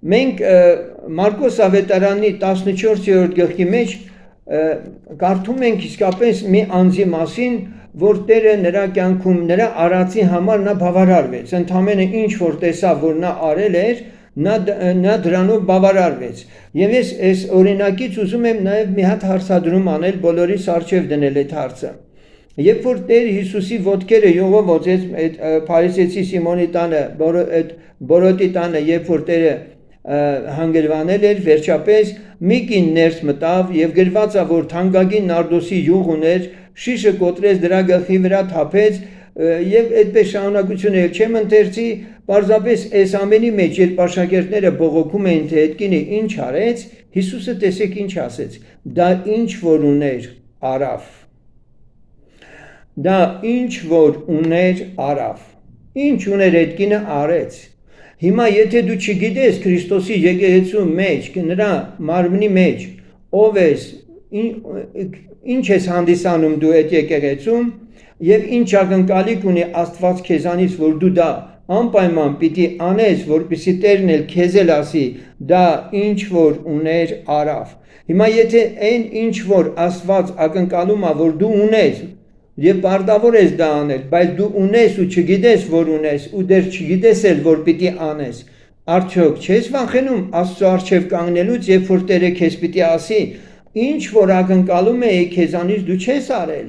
Մենք Մարկոս ավետարանի 14-րդ գլխի մեջ կարդում ենք իսկապես մի անձի մասին, որ Տերը նրա կյանքում նրա արածի համար նա բավարարվեց, ընդամենը ինչ որ տեսավ, որ նա արել էր, նա դրանով բավարարվեց։ Եվ ես այս օրինակից ուզում եմ նաև մի հատ հարցադրում անել, բոլորիս առջև դնել այդ հարցը։ Երբ որ Տեր Հիսուսի ոտքերը յուղով օծեց այդ Փարիսեցի Սիմոնի տանը, այդ Բորոտի տանը, երբ որ Տերը հանգրվանել էր, վերջապես մի կին ներս մտավ եւ գրված է, որ թանկագին նարդոսի յուղ ուներ, շիշը կոտրեց դրա գլխի վրա թափեց եւ այդպես շարունակությունը չեմ ընթերցի, պարզապես այս ամենի մեջ երբ աշակերտները բողոքում էին, թե այդ կինը ինչ արեց, Հիսուսը տեսեք ինչ ասեց. դա ինչ որ ուներ արավ։ Դա ինչ որ ուներ արավ։ Ինչ ուներ այդ կինը արեց։ Հիմա եթե դու չգիտես Քրիստոսի եկեղեցու մեջ, նրա մարմնի մեջ, ով ես, ինչ ես հանդիսանում դու այդ եկեղեցում եւ ինչ ակնկալիք ունի Աստված քեզանից, որ դու դա անպայման պիտի անես, որպեսզի Տերն էլ քեզ էլ ասի, դա ինչ որ ուներ արավ։ Հիմա եթե այն ինչ որ Աստված ակնկալում է, որ դու ունես եւ պարտավոր ես դա անել, բայց դու ունես ու չգիտես, որ ունես, ու դեռ չգիտես էլ, որ պիտի անես, արդյոք չես վախենում Աստծո առջև կանգնելուց, երբ որ Տերը քեզ պիտի ասի, ինչ որ ակնկալում է քեզանից դու չես արել։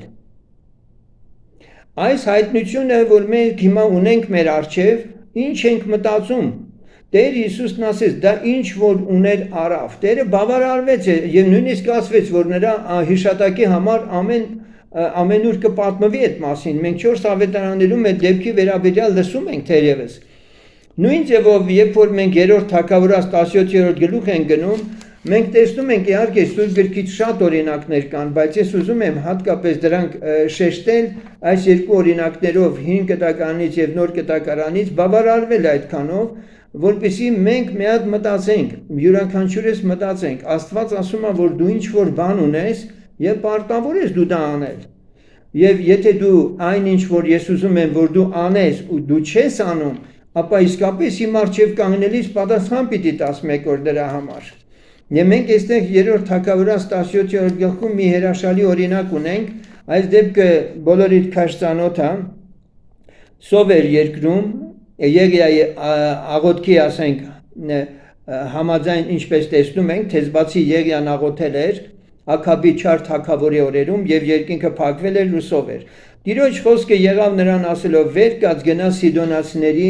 Այս հայտնությունը, որ մենք հիմա ունենք մեր առջև, ինչ ենք մտածում։ Տեր Հիսուսն ասեց, դա ինչ որ ուներ արավ։ Տերը բավարարվեց եւ նույնիսկ ասվեց, որ նրա հիշատակի համար ամենուր կպատմվի այդ մասին։ Մենք 4 ավետարաններում այդ դեպքի վերաբերյալ լսում ենք թերևս։ Նույն ձևով, երբ որ մենք 3-րդ Թագավորաց 17-րդ գլուխ ենք գնում, մենք տեսնում ենք իհարկե Սուրբ գրքից շատ օրինակներ կան, բայց ես ուզում եմ հատկապես դրանք շեշտել այս երկու օրինակներով 5 կտակարանից եւ նոր կտակարանից բավարարվել այդքանով, որպեսզի մենք մի հատ մտածենք, յուրաքանչյուրս մտածենք, Աստված ասում է, որ դու ինչ որ բան ունես եւ պարտավոր ես դու դա անել։ Եվ եթե դու այնինչ որ ես ուզում եմ, որ դու անես ու դու չես անում, ապա իսկապես իմ առջև կանգնելիս պատասխան պիտի տաս մեկ օր դրա համար։ Եվ մենք այստեղ 3-րդ Թագավորաց 17-րդ գլխում մի հրաշալի օրինակ ունենք, այս դեպքը բոլորիդ քաշ ծանոթ է, Սովեր երկրում, Եղիայի աղոթքի ասենք համաձայն ինչպես տեսնում ենք, թեզբացի Եղիան աղոթել էր Աքաբի չար թագավորի օրերում եւ երկինքը փակվել էր լուսով էր։ Տիրոջ խոսքը եղավ նրան ասելով. «Վեր կաց գնա Սիդոնացիների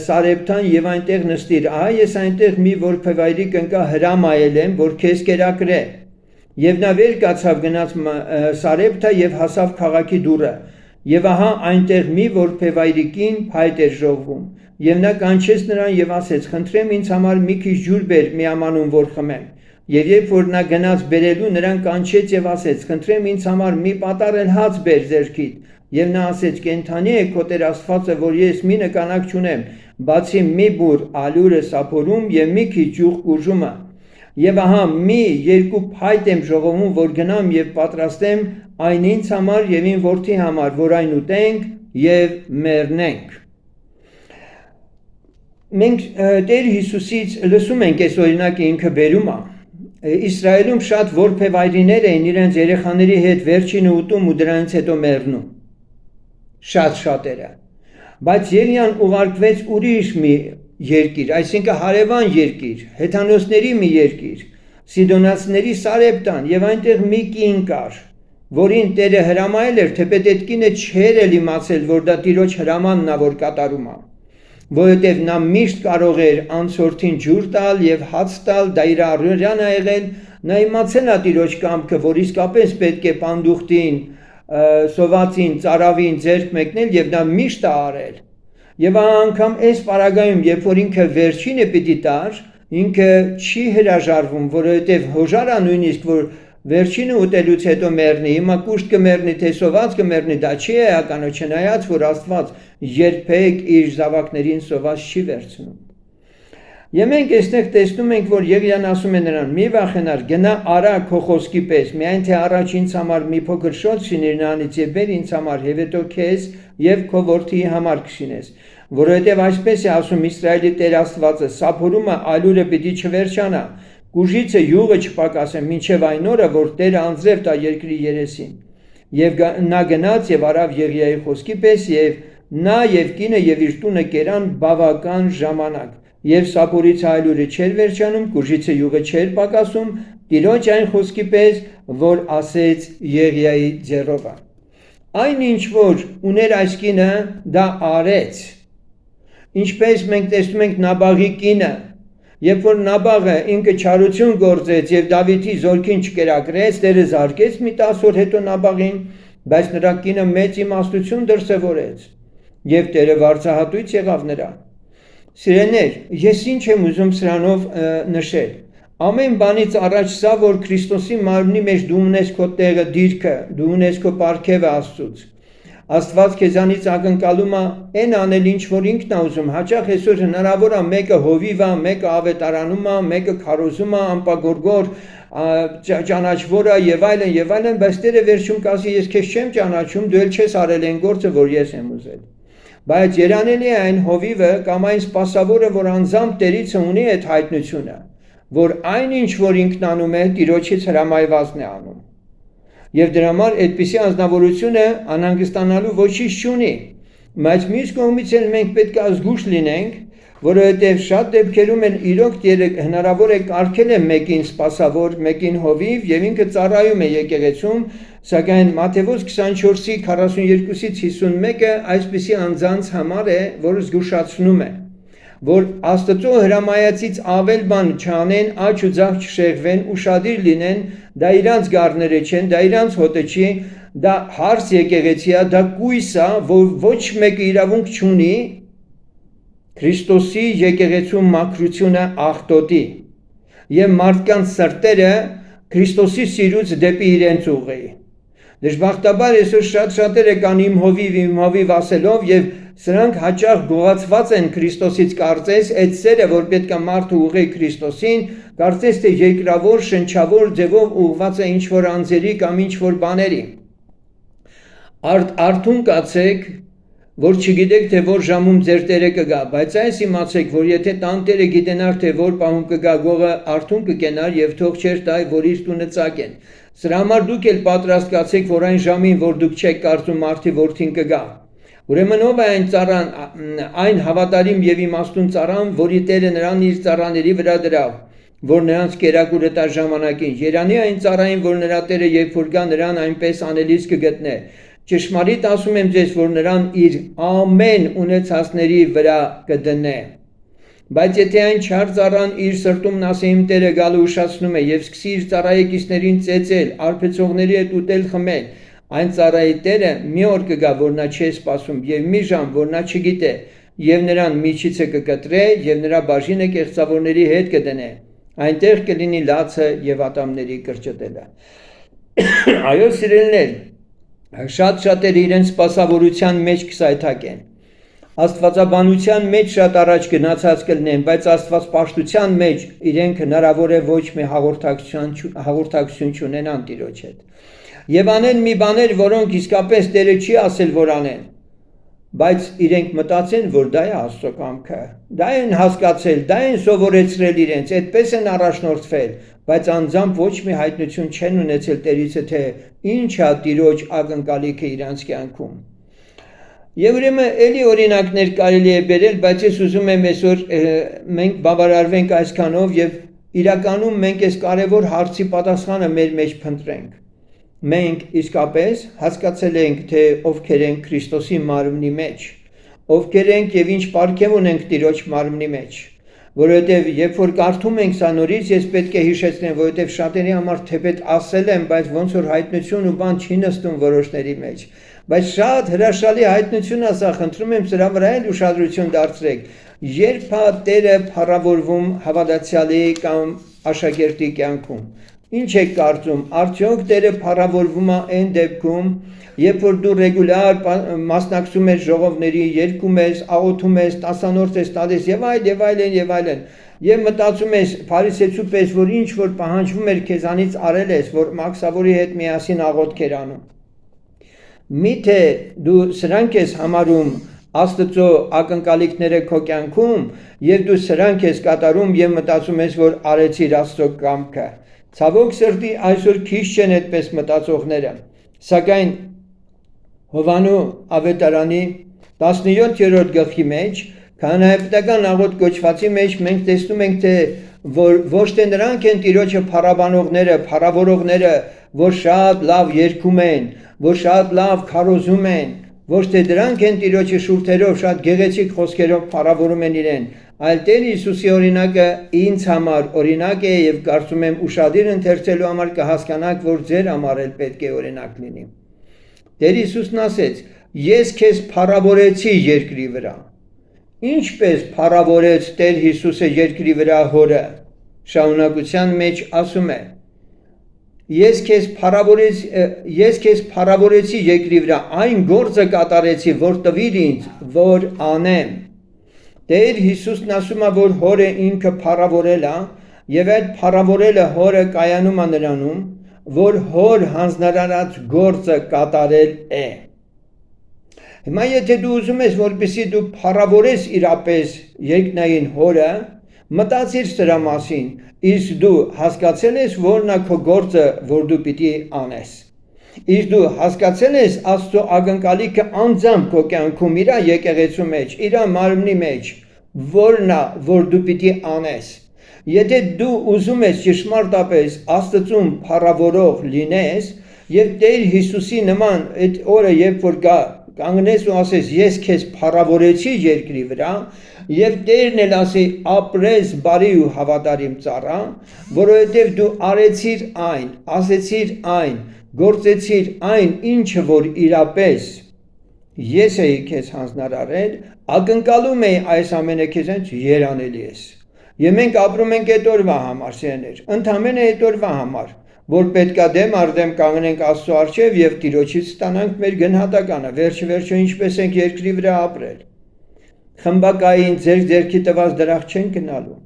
Սարեփթան եւ այնտեղ նստիր։ Ահա ես այնտեղ մի որբևայրի կնկա հրամայել եմ, որ քեզ կերակրե»։ Եվ նա վեր կացավ գնաց Սարեփթա եւ հասավ քաղաքի դուռը։ Եվ ահա այնտեղ մի որբևայրիկին փայտ էր ժողվում։ Եվ նա կանչեց նրան եւ ասեց. «Խնդրեմ ինձ համար մի քիչ ջուր բեր, մի ամանուն որ խմեմ»։ Եվ երբ որ նա գնաց բերելու, նրան կանչեց եւ ասեց. «Խնդրեմ ինձ համար մի պատառել հաց բեր ձեռքիդ»։ Եվ նա ասեց. «Կենթանի է քո Տեր Աստվածը, որ ես մի նկանակ չունեմ, բացի մի բուր ալյուրը սափորում եւ մի քիչ յուղ կուժումը։ Եվ ահա մի երկու փայտ եմ ժողովում, որ գնամ եւ պատրաստեմ այն ինձ համար եւ իմ որդի համար, որ այն ուտենք եւ մեռնենք»։ Մենք Տեր Հիսուսից լսում ենք այս օրինակը ինքը բերում է։ Իսրայելում շատ որբևայրիներ էին իրենց երեխաների հետ վերջինը ուտում ու դրանից հետո մեռնում։ Շատերը։ Բայց Եղիան ուղարկվեց ուրիշ մի երկիր, այսինքն հարևան երկիր, հեթանոսների մի երկիր, Սիդոնացիների Սարեփտան, եւ այնտեղ մի կին կար, որին Տերը հրամայել էր, թեպետ այդ կինը չէր էլ իմացել, որ դա Տիրոջ հրամանն է, որ կատարում է։ Որովհետև նա միշտ կարող էր անցորդին ջուր տալ եւ հաց տալ, դա իր առօրյան է եղել, նա իմացել է Տիրոջ կամքը, որ իսկապես պետք է պանդուխտին, սովածին, ծարավին ձեռք մեկնել եւ դա միշտ է արել։ Եվ անգամ այս պարագայում, երբ որ ինքը վերջինը պիտի տար, ինքը չի հրաժարվում, որովհետև հոժար է նույնիսկ, որ վերջինը ուտելուց հետո մեռնի, հիմա կուշտ կմեռնի, թե սոված կմեռնի, դա չի էականո, չնայած որ Աստված երբեք իր զավակներին սոված չի վերցնում։ Եվ մենք այստեղ տեսնում ենք, որ Եղիան ասում է նրան. «Մի վախենար, գնա արա քո խոսքի պես, միայն թե առաջ ինձ համար մի փոքր շոտ շինիր նրանից եւ բեր ինձ համար, եւ հետո քեզ եւ քո որդիի համար կշինես»։ որովհետև այսպես է ասում Իսրայելի Տեր Աստվածը, սափորումը այլուրը պիտի չվերջանա, կուժիցը յուղը չպակասե, մինչև այն օրը, որ Տերը անձրև տա երկրի երեսին։ Եվ նա գնաց եւ արավ Եղիայի խոսքի պես, եւ նա եւ կինը եւ իր տունը կերան բավական ժամանակ, եւ սափորից այլուրը չէր վերջանում, կուժիցը յուղը չէր պակասում, Տիրոջ այն խոսքի պես, որ ասեց Եղիայի ձեռով։ Այն ինչ որ ուներ այս կինը, դա արեց։ Ինչպես մենք տեսնում ենք Նաբաղի կինը, երբ որ Նաբաղը ինքը չարություն գործեց եւ Դավիթի զորքին չկերակրեց, Տերը զարկեց մի 10 օր հետո Նաբաղին, բայց նրա կինը մեծ իմաստություն դրսևորեց եւ Տերը վարձահատույց եղավ նրա։ Սիրելիներ, ես ինչ եմ ուզում սրանով նշել։ Ամեն բանից առաջ սա, որ Քրիստոսի մարմնի մեջ դու ունես քո տեղը, դիրքը, դու ունես քո պարգևը Աստծուց։ Աստված քեզանից ակնկալում է այն անել, ինչ որ ինքն է ուզում։ Հաճախ այսօր հնարավոր է մեկը հովիվ է, մեկը ավետարանում է, մեկը քարոզում է, ամպագորգոր, ճանաչվոր է եւ այլն, բայց Տերը վերջում կասի, ես քեզ չեմ ճանաչում, դու էլ չես արել այն գործը, որ ես եմ ուզել։ Բայց երանելի է այն հովիվը կամ այն սպասավորը, որ անձամբ Տերիցը ունի այդ հայտնությունը, որ այն ինչ որ ինքն անում է, Տիրոջից հրամայվածն է անում։ Եվ դրա համար այդպիսի անձնավորությունը անհանգստանալու ոչինչ չունի, բայց մյուս կողմից էլ մենք պետք է զգուշ լինենք, որովհետև շատ դեպքերում էլ իրոք հնարավոր է կարգել է մեկին սպասավոր, մեկին հովիվ եւ ինքը ծառայում է եկեղեցում, սակայն Մատթեոս 24-ի 42-ից 51-ը այսպիսի անձանց համար է, որ զգուշացնում է, որ Աստծո հրամայածից ավել բան չանեն, աջ ու ձախ չշեղվեն, ուշադիր լինեն, դա իրանց գառները չեն, դա իրանց հոտը չի, դա հարս եկեղեցի է, դա կույս է, որ ոչ մեկը իրավունք չունի Քրիստոսի եկեղեցու մաքրությունը աղտոտի եւ մարդկանց սրտերը Քրիստոսի սիրուց դեպի իրենց ուղղի։ Դժբախտաբար այսօր շատերը կան իմ հովիվ ասելով եւ սրանք հաճախ գողացված են Քրիստոսից կարծես այդ սերը, որ պետք է մարդը ուղղի Քրիստոսին, կարծես թե երկրավոր, շնչավոր ձևով ուղղված է ինչ որ անձերի կամ ինչ որ բաների։ Արթուն կացեք, որ չգիտեք թե որ ժամում ձեր Տերը կգա, բայց այս իմացեք, որ եթե տան Տերը գիտենար թե որ պահում կգա, գողը արթուն կկենար եւ թող չեր տայ, որ իր տունը ծակեն։ Սրա համար դուք էլ պատրաստ կացեք, որ այն ժամին, որ դուք չեք կարծում մարդի որդին կգա։ Ուրեմն ով է այն ծառան, այն հավատարիմ եւ իմաստուն ծառան, որի Տերը նրան իր ծառաների վրա դրավ, որ նրանց կերակուրը տա ժամանակին։ Երանի այն ծառային, որ նրա Տերը երբ որ գա նրան այնպես անելիս կգտնե։ Ճշմարիտ ասում եմ ձեզ, որ նրան իր ամեն ունեցածների վրա կդնե։ Բայց եթե այն չար ծառան իր սրտումն ասի իմ Տերը գալու ուշացնում է եւ սկսի իր ծառայեկիցներին ծեծել, արբեցողների հետ ուտել խմել, այն ծառայի Տերը մի օր կգա, որ նա չի սպասում եւ մի ժամ, որ նա չգիտե, եւ նրան միջիցը կկտրե եւ նրա բաժինը կեղծավորների հետ կդնե։ Այնտեղ կլինի լացը եւ ատամների կրճտելը։ Այո, սիրելիներ, շատ-շատերը իրենց սպասավորության մեջ կսայթակեն, աստվածաբանության մեջ շատ առաջ գնացած կլինեն, բայց աստվածպաշտության մեջ իրենք հնարավոր է ոչ մի հաղորդակցություն չունենան Տիրոջ հետ։ Եվ անեն մի բաներ, որոնք իսկապես Տերը չի ասել, որ անեն, բայց իրենք մտածեն, որ դա է Աստծո կամքը, դա են հասկացել, դա են սովորեցրել իրենց, այդպես են առաջնորդվել, բայց անձամբ ոչ մի հայտնություն չեն ունեցել Տերիցը, թե ինչ է Տիրոջ ակնկալիքը իրանց կյանքում։ Եվ ուրեմն էլի օրինակներ կարելի է բերել, բայց ես ուզում եմ այսօր մենք բավարարվենք այսքանով եւ իրականում մենք այս կարևոր հարցի պատասխանը մեր մեջ փնտրենք։ Մենք իսկապես հասկացել ենք, թե ովքեր են Քրիստոսի մարմնի մեջ, ովքեր ենք եւ ինչ պարգև ունենք Տիրոջ մարմնի մեջ, որովհետեւ երբ որ կարդում ենք սա նորից, ես պետք է հիշեցնեմ, որովհետեւ շատերի համար թեպետ ասել եմ, բայց ոնց որ հայտնություն ու բան չի նստում որոշների մեջ, բայց շատ հրաշալի հայտնություն է սա, խնդրում եմ սրա վրա էլ ուշադրություն դարձրեք, երբ է Տերը փառավորվում հավատացյալի կամ աշակերտի կյանքում։ Ինչ եք կարծում, արդյոք Տերը փառավորվում է այն դեպքում, երբ որ դու ռեգուլար մասնակցում ես ժողովների, երգում ես, աղոթում ես, տասանորդ ես տալիս եւ այլն, եւ մտածում ես փարիսեցու պես, որ ինչ որ պահանջվում էր քեզանից արել ես, որ մաքսավորի հետ միասին աղոթք էր անում։ Միթե դու սրանք ես համարում Աստծո ակնկալիքները քո կյանքում եւ դու սրանք ես կատարում եւ մտածում ես, որ արեցիր Աստծո կամքը։ Ցավոք սրտի այսօր քիչ չեն այդպես մտածողները, սակայն Հովանու ավետարանի 17-րդ գլխի մեջ քահանայապետական աղոթք կոչվածի մեջ մենք տեսնում ենք, թե ոչ թե նրանք են Տիրոջը փառավորողները, որ շատ լավ երգում են, որ շատ լավ քարոզում են, ոչ թե դրանք են Տիրոջը շուրթերով շատ գեղեցիկ խոսքերով փառավորում են իրեն, այլ Տեր Հիսուսի օրինակը ինձ համար օրինակ է եւ կարծում եմ ուշադիր ընթերցելու համար կհասկանաք, որ ձեր համար էլ պետք է օրինակ լինի։ Տեր Հիսուսն ասեց. ես քեզ փառավորեցի երկրի վրա։ Ինչպես փառավորեց Տեր Հիսուսը երկրի վրա հորը, շարունակության մեջ ասում է. ես քեզ փառավորեցի երկրի վրա, այն գործը կատարեցի, որ տվիր ինձ, որ անեմ։ Տեր Հիսուսն ասում է, որ հորը ինքը փառավորել է, եւ այդ փառավորելը հորը կայանում է նրանում, որ հոր հանձնարարած գործը կատարել է։ Հիմա եթե դու ուզում ես, որպեսզի դու փառավորես իրապես երկնային հորը, մտածիր սրա մասին, իսկ դու հասկացել ես որն է քո գործը, որ դու պիտի անես։ Իսկ դու հասկացել ես Աստծո ակնկալիքը անձամբ քո կյանքում իր եկեղեցու մեջ, իր մարմնի մեջ, որն է, որ դու պիտի անես։ Եթե դու ուզում ես ճշմարտապես Աստծուն փառավորող լինես եւ Տեր Հիսուսի նման այդ օրը երբ որ կանգնես ու ասես ես քեզ փառավորեցի երկրի վրա եւ Տերն էլ ասի ապրես բարի ու հավատարիմ ծառա, որովհետեւ դու արեցիր այն, ասեցիր այն, գործեցիր այն, ինչը որ իրապես ես էի քեզ հանձնարարել, ակնկալում էի այս ամենը քեզանից երանելի ես։ Եվ մենք ապրում ենք այդ օրվա համար, սիրելիներ, ընդամենը այդ օրվա համար, որ պետքա դեմ առ դեմ կանգնենք Աստծո առջև եւ Տիրոջից ստանանք մեր գնահատականը, վերջը ինչպես ենք երկրի վրա ապրել։ Խմբակային ձեռքի տված դրախտ չեն գնալու։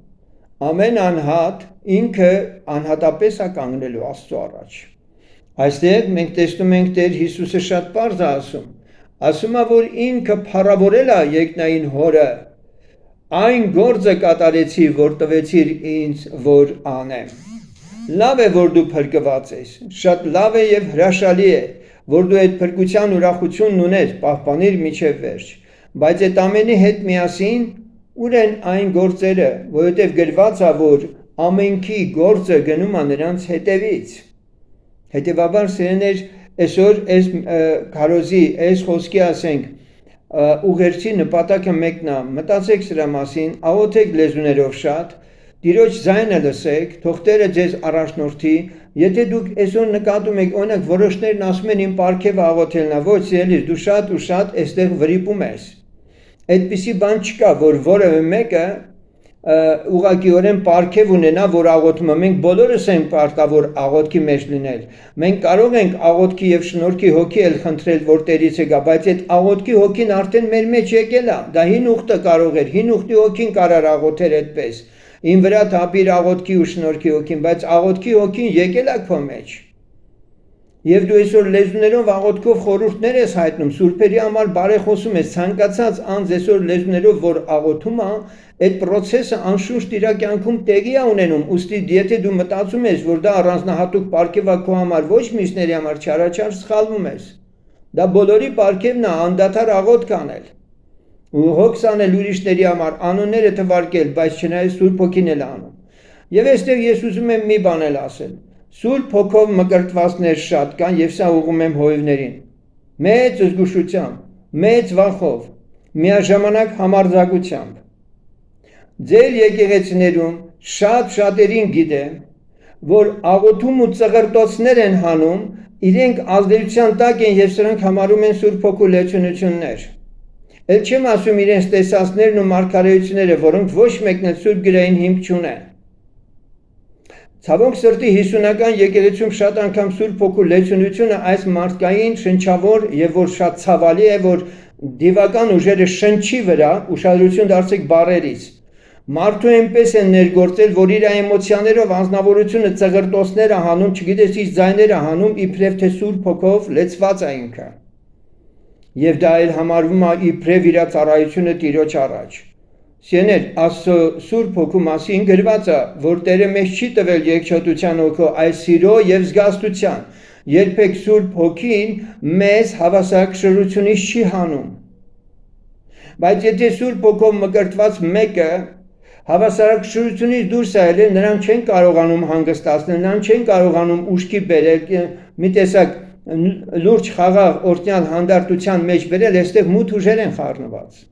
Ամեն անհատ ինքը անհատապես է կանգնելու Աստծո առաջ։ Այստեղ մենք տեսնում ենք Տեր Հիսուսը շատ պարզ է ասում է, որ ինքը փառավորել է երկնային հորը, այն գործը կատարեցի, որ տվեցիր ինձ, որ անեմ։ Լավ է, որ դու փրկված ես, շատ լավ է եւ հրաշալի է, որ դու այդ փրկության ուրախությունն ունես, պահպանիր մինչև վերջ, բայց այդ ամենի հետ միասին ուր են այն գործերը, որովհետեւ գրված է, որ ամենքի գործը գնում է նրանց հետևից։ Հետևաբար սիրելիներ, այսօր այս քարոզի, այս խոսքի ասենք ուղերձի նպատակը մեկն է, մտածեք սրա մասին, աղոթեք լեզուներով շատ, Տիրոջ ձայնը լսեք, թող Տերը ձեզ առաջնորդի, եթե դուք այսօր նկատում եք, օրինակ որոշներն ասում են իմ պարգևը աղոթելն է, ոչ սիրելիս, դու շատ ու շատ այստեղ վրիպում ես։ Այդպիսի բան չկա, որ որևէ մեկը ուղղակիորեն պարգև ունենա, որ աղոթումը, մենք բոլորս ենք պարտավոր աղոթքի մեջ լինել։ Մենք կարող ենք աղոթքի եւ շնորհքի հոգի էլ խնդրել, որ Տերից եկա, բայց այդ աղոթքի հոգին արդեն մեր մեջ եկել է։ Դա հին ուխտը կարող էր, հին ուխտի հոգին կարող աղոթեր այդպես։ Իմ վրա թափիր աղոթքի ու շնորհքի հոգին, բայց աղոթքի հոգին եկել է քո մեջ։ Եվ դու այսօր լեզուներով աղոթքով խորհուրդներ ես հայտնում, սուրբերի համար բարեխոսում ես, ցանկացած անձ այսօր լեզուներով որ աղոթում է, այդ process-ը անշուշտ իր կյանքում տեղի է ունենում, ուստի եթե դու մտածում ես, որ դա առանձնահատուկ պարգև է քո համար, ոչ մյուսների համար, չարաչար սխալվում ես։ Դա բոլորի պարգևն է անդադար աղոթք անել։ Ու հոգս անել ուրիշների համար, անունները թվարկել, բայց չնայած Սուրբ Հոգին էլ անում։ Եվ այստեղ ես ուզում եմ մի բան էլ ասել։ Սուրբ Հոգով մկրտվածներ շատ կան եւ սա ուղղում եմ հովիվներին։ Մեծ զգուշությամբ, մեծ վախով, միաժամանակ համարձակությամբ։ Ձեր եկեղեցիներում շատերին գիտեմ, որ աղոթում ու ծղրտոցներ են հանում, իրենք ազդեցության տակ են եւ սրանք համարում են Սուրբ Հոգու լեցունություններ։ Էլ չեմ ասում իրենց տեսածներն ու մարգարեությունները, որոնք ոչ մեկն էլ Սուրբ գրային հիմք չունեն։ Ցավոք սրտի հիսունական եկեղեցում շատ անգամ Սուրբ Հոգու լեցունությունը այս մարդկային շնչավոր եւ որ շատ ցավալի է, որ դիվական ուժերը շնչի վրա ուշադրություն դարձեք բառերից։ Մարդու այնպես են ներգործել, որ իր էմոցիաներով անznավորությունը ծղրտոցները հանում, չգիտես ինչ ձայները հանում, իբրև թե Սուրբ Հոգով լեցված է ինքը։ Եվ դա էլ համարվում է իբրև իր ծառայությունը Տիրոջ առաջ։ Սիրներ, Աստծո Սուրբ Հոգու մասին գրված է, որ Տերը մեզ չի տվել երկչոտության հոգու, այլ սիրո եւ զգաստության։ Երբեք Սուրբ Հոգին մեզ հավասարակշռությունից չի հանում։ Բայց եթե Սուրբ Հոգով մկրտված մեկը հավասարակշռությունից դուրս է ելել, նրանք չեն կարողանում հանգստացնել, նրանք չեն կարողանում ուշքի բերել, մի տեսակ լուրջ խաղաղ օրհնյալ հանդարտության մեջ բերել, այստեղ մութ ուժեր են խառնված։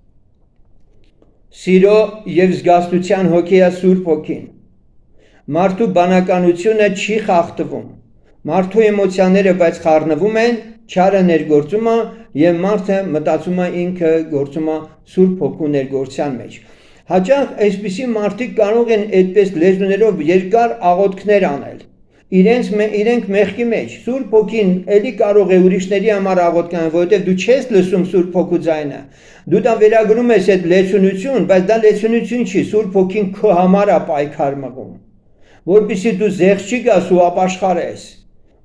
Սիրո եւ զգաստության հոգի է Սուրբ Հոգին։ Մարդու բանականությունը չի խախտվում։ Մարդու էմոցիաները բայց խառնվում են, չարը ներգործում է եւ մարդը մտածում է ինքը գործում է Սուրբ Հոգու ներգործության մեջ։ Հաճախ այսպիսի մարդիկ կարող են այդպես լեզուներով երկար աղոթքներ անել։ Իրենք մեղքի մեջ Սուրբ Հոգին էլի կարող է ուրիշների համար աղոթք անել, որովհետև դու չես լսում Սուրբ Հոգու ձայնը։ Դու դա վերագրում ես այդ լեցունություն, բայց դա լեցունություն չի, Սուրբ Հոգին քո համար է պայքար մղում, որպեսզի դու զեղչի գաս ու ապաշխարես։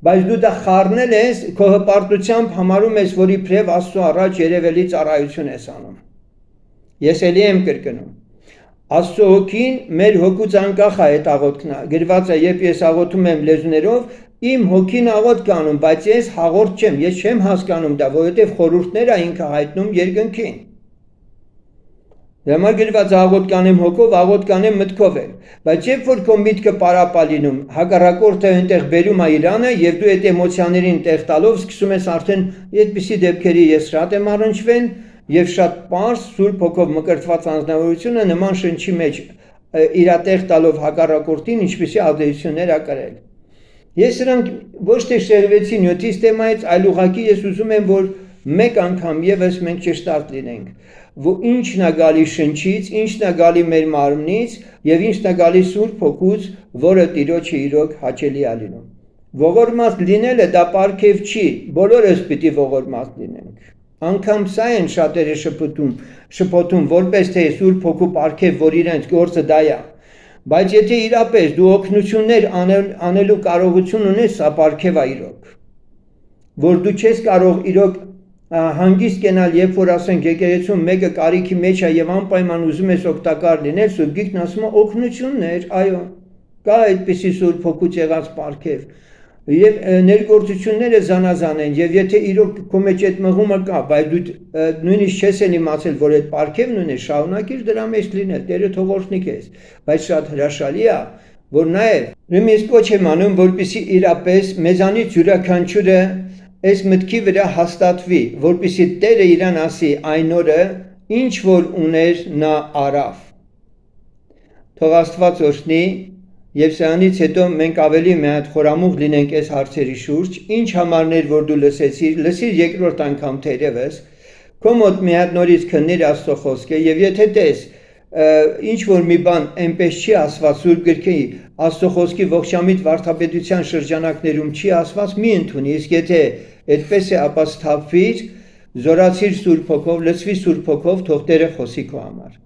Բայց դու դա խառնել ես, քո հպարտությամբ համարում ես, որ իբրև Աստծո առաջ երևելի ծառայություն ես անում։ Ես էլի եմ կրկնում։ Աստծո Հոգին մեր հոգուց անկախ է այդ աղոթքն։ Գրված է, երբ ես աղոթում եմ լեզուներով, իմ հոգին աղոթք անում, բայց ես հաղորդ չեմ, ես չեմ հասկանում դա, որովհետև խորհուրդներ է ինքը հայտնում երկնքին։ Դեմա գրված աղոթք անեմ հոգով, աղոթք անեմ մտքով էլ։ Բայց երբ որ քո միտքը պարապալինում, հակառակորդը այնտեղ բերում է իրանը եւ դու այդ էմոցիաներին տեղ տալով սկսում ես արդեն այդպիսի դեպքերի ես շատ եմ առնչվել եւ շատ པարզ Սուրբ Հոգով մկրտված անձնավորությունը նման շնչի մեջ իր տեղ տալով հակառակորդին ինչպիսի ազդեցություններ ա կրել։ Ես նրանք ոչ թե շեղվեցի նյութի թեմայից, այլ ուղղակի ես ուզում եմ, որ մեկ անգամ եւս մենք ճշտարտ լինենք, որ ինչն է գալի շնչից, ինչն է գալի մեր մարմնից եւ ինչն է գալի Սուրբ Հոգուց, որը Տիրոջը իրոք հաճելի է լինում։ Ողորմած լինելը դա պարգև չի, բոլորս պիտի ողորմած լինենք։ Անկամ սա են շատերը շփոթում, որպես թե Սուրբ Հոգու պարգև, որ իրենց գործը դա է։ Բայց եթե իրապես դու օգնություններ անելու կարողություն ունես, սա պարգև է իրոք։ Որ դու չես կարող իրոք հանգիստ կենալ, երբ որ ասենք եկեղեցում մեկը կարիքի մեջ է եւ անպայման ուզում ես օգտակար լինել, Սուրբ Գիրքն ասում է օգնություններ, այո, կա այդպիսի Սուրբ Հոգուց եղած պարգև։ Եվ ներգործությունները զանազան են, եւ եթե իրոք քո մեջ այդ մղումը կա, բայց դու նույնիսկ չես էլ իմացել, որ այդ պարգևն ունես, շարունակիր դրա մեջ լինել, Տերը թող օրհնի քեզ, բայց շատ հրաշալի է, որ նաեւ նույնիսկ կոչ եմ անում, որպեսզի իրապես մեզանից յուրաքանչյուրը այս մտքի վրա հաստատվի, որպեսզի Տերը իրան ասի այն օրը, ինչ որ ուներ նա արավ։ Թող Աստված օրհնի Եվ սրանից հետո մենք ավելի մի հատ խորամուղ լինենք այս հարցերի շուրջ, ինչ համարներ որ դու լսիր երկրորդ անգամ թերևս, քո մոտ մի հատ նորից քննիր Աստծո խոսքը եւ եթե տես ինչ որ մի բան այնպես չի ասված Սուրբ Գրքի Աստծո խոսքի ողջամիտ վարդապետության շրջանակներում չի ասված, մի ընդունի, իսկ եթե այդպես է, ապա սթափվիր, զորացիր Սուրբ Հոգով, լցվի Սուրբ Հոգով, թող Տերը խոսի քո համար։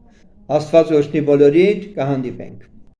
Աստված օրհնի բոլորիդ, կհանդիպենք։